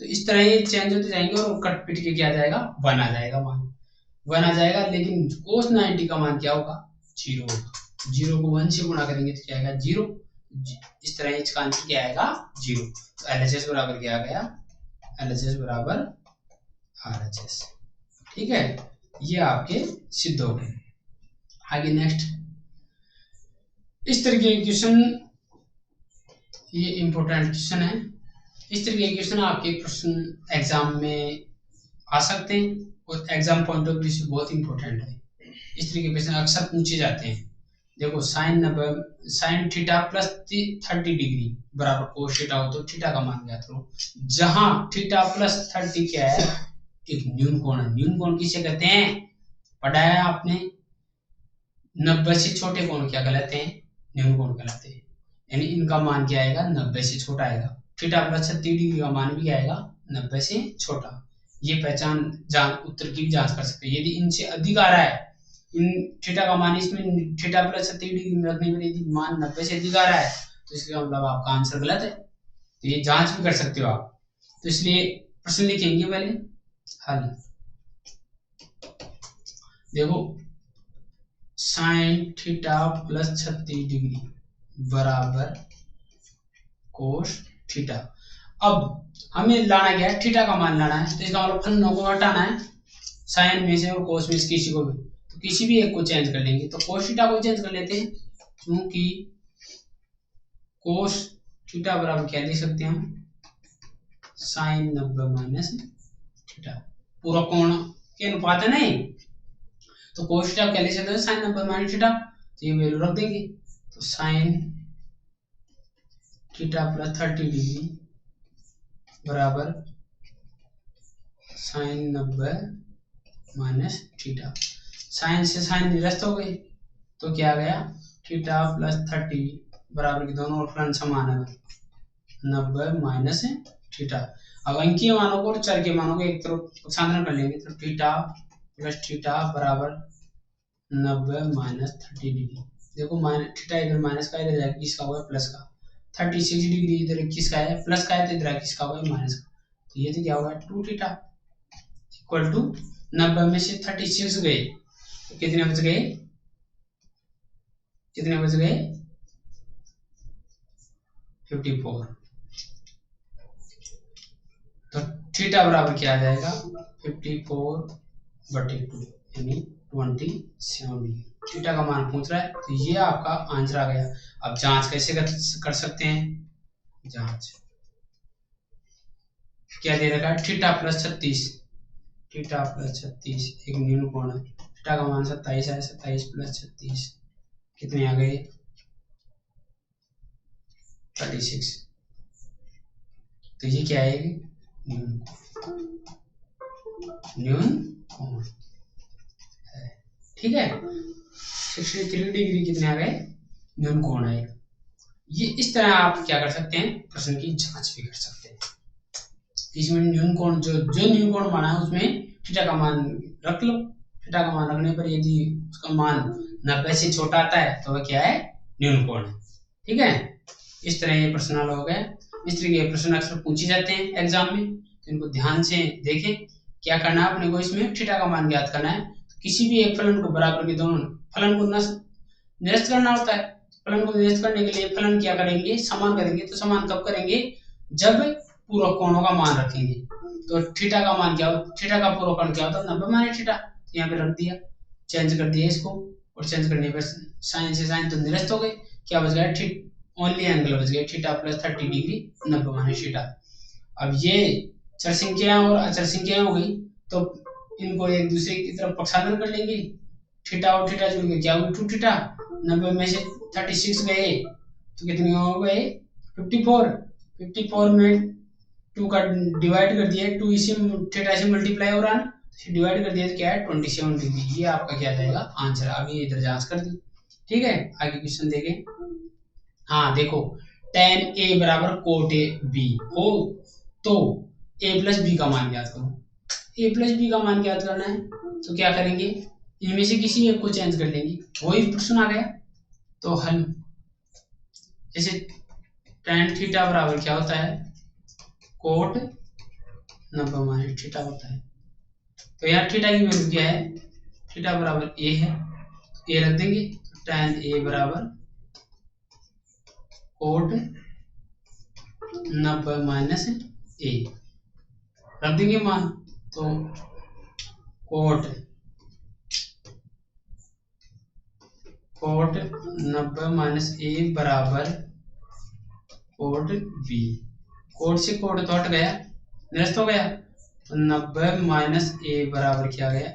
तो इस तरह ये चेंज होते जाएंगे और कट पिट के क्या आ जाएगा, 1 आ जाएगा मान, 1 आ जाएगा। लेकिन cos 90 का मान क्या होगा, 0 होगा। 0 को 1 से गुणा करेंगे तो क्या आएगा, 0। इस तरह इसका आंसर क्या आएगा, 0। तो LHS बराबर क्या आ गया, LHS बराबर RHS। ठीक है, ये आपके सिद्ध हो गए। आगे नेक्स्ट, इस तरह के क्वेश्चन, ये इंपॉर्टेंट क्वेश्चन है। इस तरह के क्वेश्चन आपके प्रश्न एग्जाम में आ सकते हैं और एग्जाम पॉइंट ऑफ व्यू से बहुत इंपॉर्टेंट है। इस तरह के क्वेश्चन अक्सर पूछे जाते हैं। देखो sin थीटा प्लस 30 डिग्री बराबर cos थीटा हो तो थीटा का मान ज्ञात करो। जहां थीटा प्लस 30 क्या है, एक न्यून कोण है। न्यून कोण किसे कहते हैं, पढ़ा है आपने, 90 से छोटे कोण क्या कहलाते हैं, न्यून कोण कहलाते हैं। यानी इनका मान क्या आएगा, 90 से छोटा आएगा। थीटा प्लस 30 डिग्री का मान भी क्या आएगा, 90 से छोटा। ये पहचान उत्तर की भी जांच कर सकते हैं। यदि इनसे अधिक आ रहा है, इन थीटा का मान, इसमें थीटा प्लस 30 डिग्री में रखने पर यदि मान 90 से अधिक आ रहा है तो इसका मतलब आपका आंसर गलत है। तो ये जांच भी कर सकते हो आप। तो इसलिए प्रश्न लिखेंगे पहले हल। देखो साइन थीटा प्लस 36 डिग्री बराबर कोस थीटा। अब हमें लाना क्या है, थीटा का मान लाना है। तो इसका मतलब फलनों को हटाना है, साइन में से और कोस में से किसी को भी, तो किसी भी एक को चेंज कर लेंगे। तो कोस थीटा को चेंज कर लेते हैं, क्योंकि कोस थीटा बराबर क्या लिख सकते हैं हम, साइन 90 माइनस थीटा। पूरा कोण के अनुपात है नहीं, तो कोस थीटा क्या लिख सकते हैं, साइन 90 माइनस थीटा। तो ये वैल्यू रख देंगे। तो साइन थीटा प्लस 30 डिग्री बराबर साइन 90 माइनस थीटा। साइन से साइन निरस्त हो गई तो क्या आ गया, थीटा प्लस 30 बराबर के दोनों और फलन समान है, 90 माइनस थीटा। अब अंकीय मानों को और चर के मानों को एक तरफ पक्षांतरण कर लेंगे। तो थीटा प्लस थीटा बराबर 90 माइनस 30 डिग्री। देखो थीटा इधर माइनस का, इधर जाके किसका हुआ है, प्लस का। 36 डिग्री इधर किसका है, प्लस का है, तो इधर किसका हुआ है, माइनस का। तो ये तो क्या होगा, 2 थीटा इक्वल टू 90 में से 36 गए तो कितने बच गए, कितने बच गए 54। तो थीटा बराबर क्या आ जाएगा 54/2 यानी 27 थीटा का मान पूछ रहा है, तो ये आपका आंसर आ गया। अब जांच कैसे कर सकते हैं, जांच क्या दे रखा है थीटा प्लस 36, थीटा प्लस 36 एक न्यून कोण है, थीटा का मान 27 है, 27 प्लस 36 कितने आ गए 36। तो ये क्या है न्यून कोण है, ठीक है। 63 डिग्री कितने आ गए न्यून कोण है। ये इस तरह आप क्या कर सकते हैं प्रश्न की जांच भी कर सकते हैं। इसमें न्यून कोण जो न्यून कोण माना है उसमें थीटा का मान रख लो, थीटा का मान रखने पर यदि उसका मान 90 से छोटा आता है तो वह क्या है न्यून कोण है, ठीक है। इस तरह ये प्रश्न हल हो गया। इस तरह के प्रश्न अक्सर पूछे जाते हैं एग्जाम में, तो इनको ध्यान से देखें। क्या करना है अपने को इसमें थीटा का मान ज्ञात करना है, तो किसी भी एक फलन को बराबर के दोनों फलन को निरस्त करना होता है। फलन को निरस्त करने के लिए फलन क्या करेंगे समान करेंगे, तो समान कब करेंगे जब पूरक कोणों का मान रखेंगे। तो थीटा का मान क्या होता, थीटा का पूरक कोण क्या होता है 90 माइनस थीटा, यहाँ पे रख दिया, चेंज कर दिया इसको, और चेंज करने पर साइन से साइन तो निरस्त हो गए, क्या बच गया ओनली एंगल बच गया theta plus 30 degree 90 minus theta. अब ये चर संख्याएं और अचर संख्याएं हो गई, तो इनको एक दूसरे की तरफ पक्षांतर कर लेंगे, थीटा और थीटा जुड़ के क्या हुआ 2 थीटा, 90 में से 36 गए तो कितने हो गए 54, 54 में 2 का डिवाइड कर दिया, 2 इसी थीटा से मल्टीप्लाई हो रहा है, डिवाइड कर दिया तो क्या है 27 डिग्री, ये आपका क्या जाएगा आंसर। अभी इधर जांच कर दी, ठीक है। आगे क्वेश्चन देखें। हाँ देखो tan a बराबर cot a b हो तो a प्लस बी का मान ज्ञात करो। a प्लस बी का मान ज्ञात करना है तो क्या करेंगे इनमें से किसी एक को चेंज कर लेंगे, वही प्रश्न आ गया। तो हल जैसे tan थीटा बराबर क्या होता है कोट 90 माइनस थीटा होता है, तो यहाँ थीटा की वैल्यू क्या है थीटा बराबर a है, a रख देंगे, tan a बराबर कोट 90 माइनस a रख देंगे मान, तो कोट 90 माइनस a बराबर कोट b, कोट से कोट तो हट गया निरस्त हो गया, तो 90 माइनस a बराबर क्या गया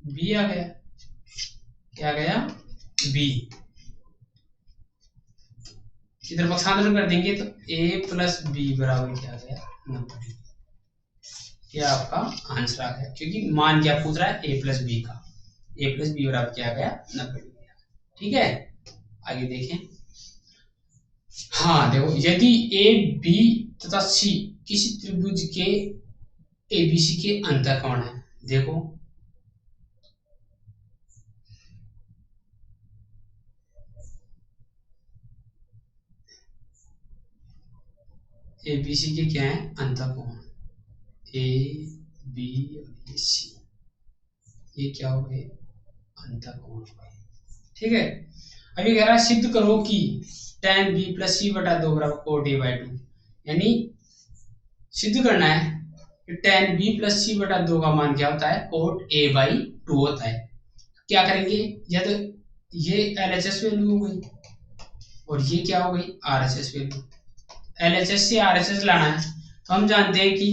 b आ गया, क्या गया b। इधर पक्षांतर कर देंगे तो a प्लस बी बराबर क्या गया 90 डिग्री, ये आपका आंसर आ गया, क्योंकि मान क्या पूछ रहा है a प्लस बी का, a प्लस बी बराबर क्या गया 90 डिग्री, ठीक है। आगे देखें। हाँ देखो यदि ए बी तथा सी किसी त्रिभुज के एबीसी के अंतःकोण है, देखो एबीसी के क्या है अंतःकोण ए बी और सी, ये क्या हो गए अंतःकोण हो गए, ठीक है। अभी कह रहा है सिद्ध करो कि tan b प्लस सी बटा 2 बराबर कोट a बाई 2, यानी सिद्ध करना है कि tan b प्लस सी बटा 2 का मान क्या होता है कोट a बाई 2 होता है। क्या करेंगे या तो ये LHS वैल्यू हो गई और ये क्या हो गई RHS वैल्यू, LHS से RHS लाना है, तो हम जानते हैं कि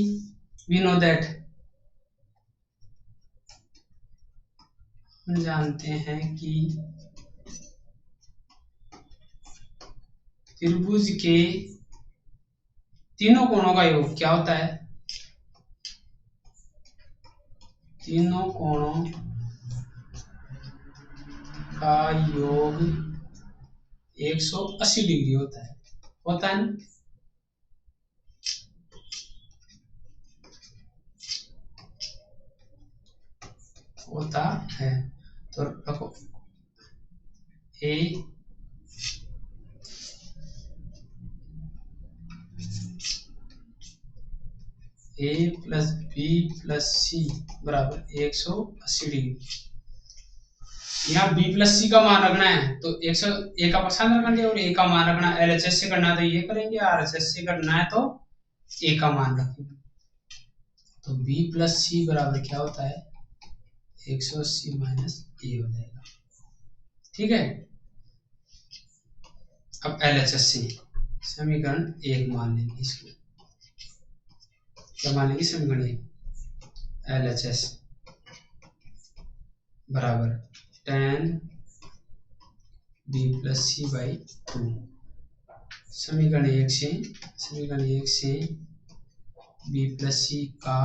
we know that, हम जानते हैं कि त्रिभुज के तीनों कोणों का योग क्या होता है, तीनों कोणों का योग 180 डिग्री होता है ना। होता है, तो रखो ए प्लस बी प्लस सी बराबर 180 डिग्री। यहाँ बी प्लस सी का मान रखना है तो 100 ए का पक्षांतर रखेंगे और ए का मान रखना है। एलएचएस से करना है तो ये करेंगे, आरएचएस से करना है तो ए का मान रखेंगे। तो बी प्लस सी बराबर क्या होता है 180 माइनस ए हो जाएगा। ठीक है, अब एलएचएस से समीकरण 1 मान लेंगे। इसको क्या मान लेंगे, समीकरण 1 एलएचएस बराबर tan B plus C by 2। समीकरण 1 से बी प्लस सी का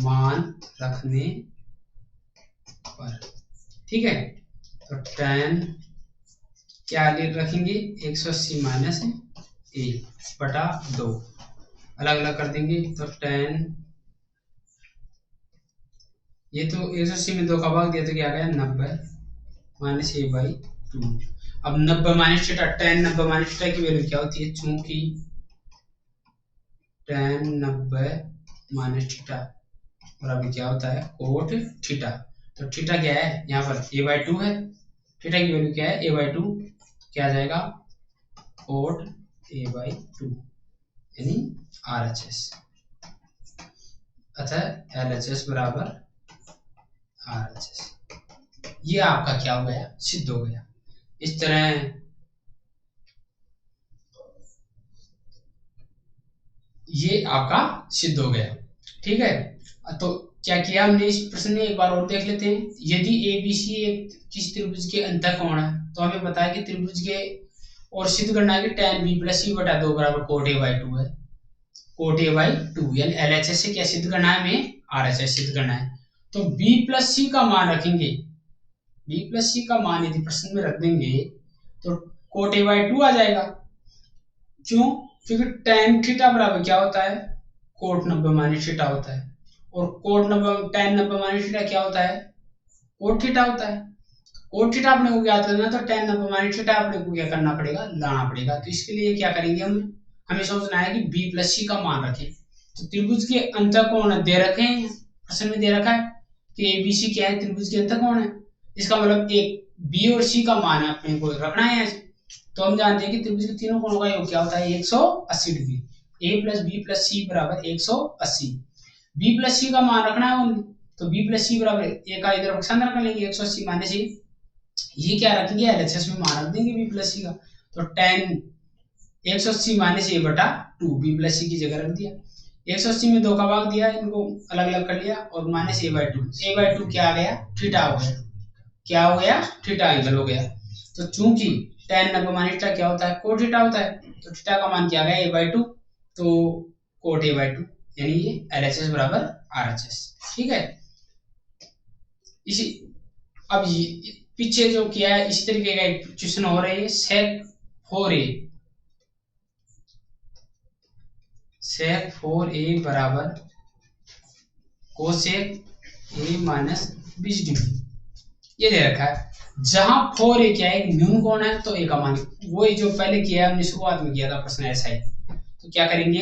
मान रखने पर, ठीक है, तो tan क्या रखेंगे 180 माइनस ए बटा 2, अलग अलग कर देंगे। तो tan ये तो 180 में 2 का भाग दिया तो क्या गया 90 माइनस ए बाई 2। अब 90 minus theta, tan 90 minus theta की वैल्यू क्या होती है, चूंकि tan 90 माइनस थीटा बराबर क्या होता है कोट थीटा। तो थीटा क्या है यहाँ पर a बाई 2 है, थीटा की वैल्यू क्या है a बाई 2, क्या आ जाएगा कोट a बाई 2 यानी RHS। अतः LHS बराबर RHS। ये आपका क्या हो गया, सिद्ध हो गया। इस तरह ये आपका सिद्ध हो गया। ठीक है, तो क्या किया हमने इस प्रश्न में, एक बार और देख लेते हैं। यदि ABC एक किसी त्रिभुज के अंतःकोण है तो हमें बताया कि त्रिभुज के और सिद्ध करना है कि tan b प्लस सी बटा 2 बराबर कोट a बाई 2 है। कोट a बाई 2 यानी LHS से क्या सिद्ध करना है, हमें RHS सिद्ध करना है। तो b प्लस सी का मान रखेंगे, b प्लस सी का मान यदि प्रश्न में रख देंगे तो कोट a बाई 2 आ जाएगा। क्यों, क्योंकि tan थीटा बराबर क्या होता है कोट 90 माइनस थीटा होता है, और कोट 90 tan 90 माइनस थीटा क्या होता है कोट थीटा होता है। कोट थीटा अपने को ज्ञात करना तो tan 90 माइनस थीटा अपने को क्या करना पड़ेगा, लाना पड़ेगा। तो इसके लिए क्या करेंगे, हमें सोचना है कि b प्लस सी का मान रखें। तो त्रिभुज के अंतःकोण दे रखे हैं, प्रश्न में दे रखा है कि ABC क्या है, त्रिभुज के अंतःकोण है। इसका मतलब एक b और c का मान अपने को रखना है। तो हम जानते हैं कि त्रिभुज के तीनों कोणों का योग क्या होता है 180 degree. a plus B plus C बराबर 180। b प्लस सी का मान रखना है ओनली, तो b प्लस सी बराबर a का इधर पक्षांतर कर लेंगे 180 माइनस ए, ये क्या रखेंगे LHS में मान रख देंगे b प्लस सी का। तो tan 180 माइनस ए बटा 2 b प्लस सी की जगह रख दिया। 180 में 2 का भाग दिया, इनको अलग अलग कर लिया और minus A by 2। A by 2 क्या आ गया, थीटा हो गया। क्या हो गया, थीटा एंगल हो गया। तो चूंकि tan 90 माइनस थीटा क्या होता है कोट थीटा होता है, तो थीटा का मान क्या आ गया ए बाई 2, तो कोट ए बाई 2 यानी ये LHS बराबर RHS। ठीक है, इसी अब ये पीछे जो किया है इसी तरीके का एक क्वेश्चन हो रहा है, sec 4a बराबर कोसेक a माइनस 20 डिग्री ये दे रखा है। जहां 4a क्या है, एक न्यून कोण है तो a का मान वो जो पहले किया हमने शुरुआत में किया था प्रश्न ऐसा ही। तो क्या करेंगे,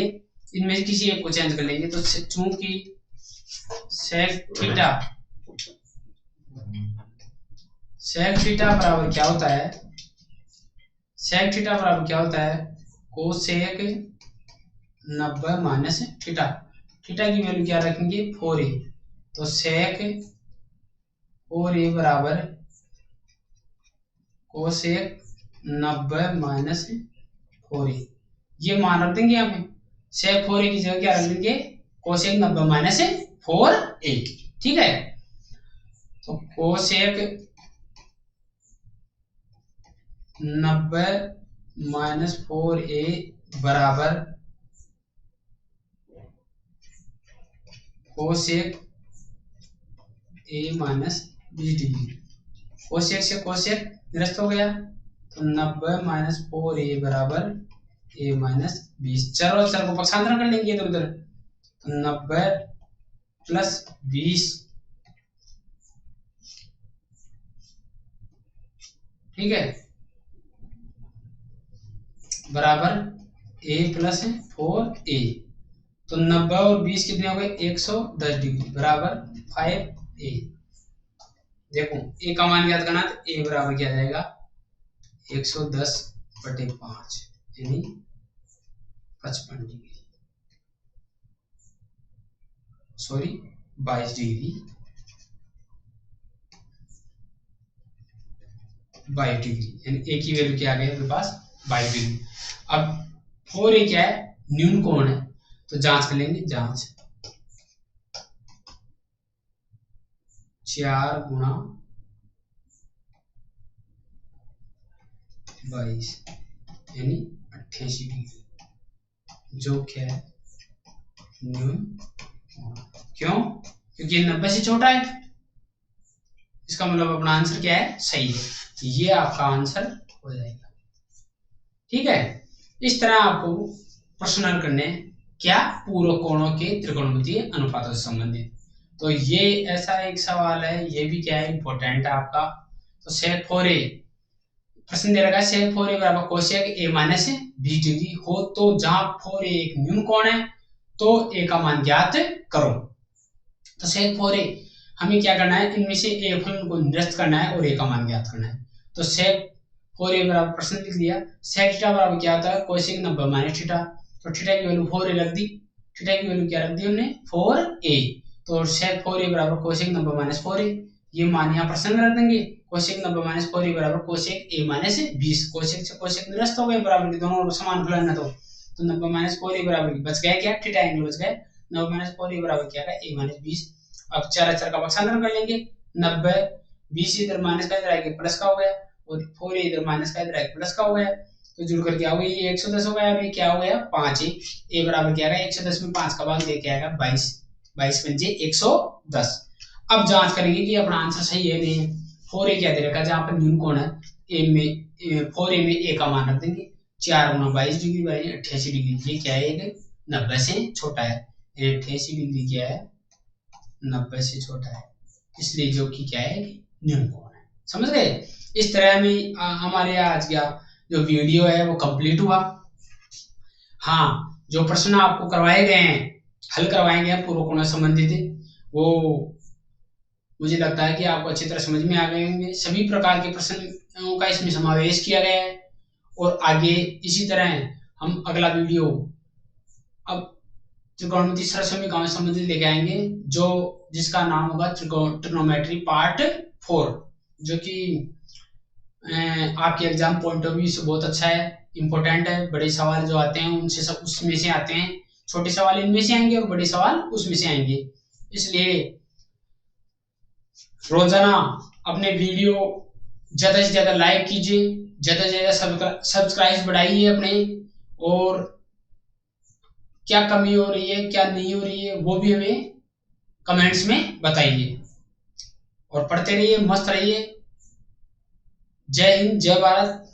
इनमें से किसी एक को चेंज कर लेंगे। तो चूंकि sec थीटा बराबर क्या होता है, sec थीटा बराबर क्या होता है कोसेक 90 माइनस थीटा। थीटा की वैल्यू क्या रखेंगे 4a, तो sec 4a बराबर कोसेक 90 माइनस 4a, ये मान रख देंगे यहाँ पे। sec 4a की जगह क्या रख देंगे कोसेक 90 माइनस 4a। ठीक है, तो कोसेक 90 माइनस 4a बराबर cosec a minus 20 degree. Cosec से कोसेक निरस्त हो गया, तो 90 माइनस 4a बराबर a माइनस 20। चारों अक्षर को पक्षांतर कर लेंगे इधर उधर, तो 90 प्लस 20, ठीक है, बराबर a प्लस 4a। तो 90 और 20 कितने हो गए 110 डिग्री बराबर 5a देखो ए का मान ज्ञात करना, तो ए बराबर क्या जाएगा 110/5 यानी 55 डिग्री, सॉरी 22 डिग्री, 22 डिग्री यानी ए की वैल्यू क्या आ गई अपने पास 22 डिग्री। अब 4a क्या है, न्यून कोण है, तो जांच कर लेंगे, जांच 4 गुणा 22 यानी 88 डिग्री, जो क्या है न्यून कोण। क्यों? क्योंकि 90 से छोटा है, इसका मतलब अपना आंसर क्या है, सही है, ये आपका आंसर हो जाएगा। ठीक है, इस तरह आपको प्रश्न हल करने, क्या पूरक कोणों के त्रिकोणमितीय अनुपातों से संबंधित। तो ये ऐसा एक सवाल है, ये भी क्या है इंपॉर्टेंट है आपका। तो सेक 4a प्रश्न दे रखा है, सेक 4a बराबर कोसेक a माइनस 20 डिग्री हो तो जहां 4a एक न्यून कोण है तो a का मान ज्ञात करो। तो सेक 4a हमें क्या करना है, इनमें से a फलन को निरस्त करना है और a का मान ज्ञात करना है। तो सेक 4a बराबर प्रश्न लिख दिया, सेक थीटा बराबर क्या होता है कोसेक 90 माइनस थीटा, तो थीटा की वैल्यू 4a रख दी, थीटा की वैल्यू क्या रख दी हमने 4a, तो सेक 4a बराबर कोसेक 90 माइनस 4a, ये मान यहाँ प्रश्न में रख देंगे, कोसेक 90 माइनस 4a बराबर कोसेक a माइनस 20, कोसेक से कोसेक निरस्त हो गए, बराबर के दोनों समान फलन है, तो 90 माइनस 4a बराबर बच गया क्या, थीटा एंगल बच गया, 90 माइनस 4a बराबर क्या है a माइनस 20। अब चार अक्षर का पक्षांतर कर लेंगे, 90 20 इधर माइनस का इधर आएगा प्लस का हो गया, और 4a इधर माइनस का इधर आएगा प्लस का हो गया, तो जुड़ कर क्या हो गया ये 110 हो गया, अभी क्या हो गया 5 a बराबर क्या आएगा 110 में 5 का भाग लेके आएगा 22, 22 पंजे 110। अब जांच करेंगे कि अपना आंसर सही है नहीं है। 4a क्या दे रखा, जहां पर न्यून कोण है a में 4a में a का मान रख देंगे, 4 गुना 22 डिग्री बाई 88 डिग्री, ये क्या है 90 से छोटा है, 88 डिग्री क्या है 90 से छोटा है, इसलिए जो कि क्या है न्यून कोण है। समझ गए? इस तरह में हमारे आज का जो वीडियो है वो कंप्लीट हुआ। हाँ, जो प्रश्न आपको करवाए गए हैं, हल करवाए गए हैं पूर्व कोण से संबंधित, वो मुझे लगता है कि आपको अच्छी तरह समझ में आ गए होंगे। सभी प्रकार के प्रश्नों का इसमें समावेश किया गया है, और आगे इसी तरह हम अगला वीडियो अब त्रिकोणमितीय सरल समीकरणों से संबंधित लेके आएंगे, जो जिसका नाम होगा ट्रिग्नोमेट्री पार्ट 4, जो कि आपके एग्जाम पॉइंट ऑफ व्यू से बहुत अच्छा है, इंपॉर्टेंट है। बड़े सवाल जो आते हैं उनसे सब उसमें से आते हैं, छोटे सवाल इनमें से आएंगे और बड़े सवाल उसमें से आएंगे। इसलिए रोजाना अपने वीडियो ज्यादा से ज्यादा लाइक कीजिए, ज्यादा से ज्यादा सब्सक्राइब बढ़ाइए अपने, और क्या कमी हो रही है क्या नहीं हो रही है वो भी हमें कमेंट्स में बताइए, और पढ़ते रहिए, मस्त रहिए। जय हिंद, जय भारत।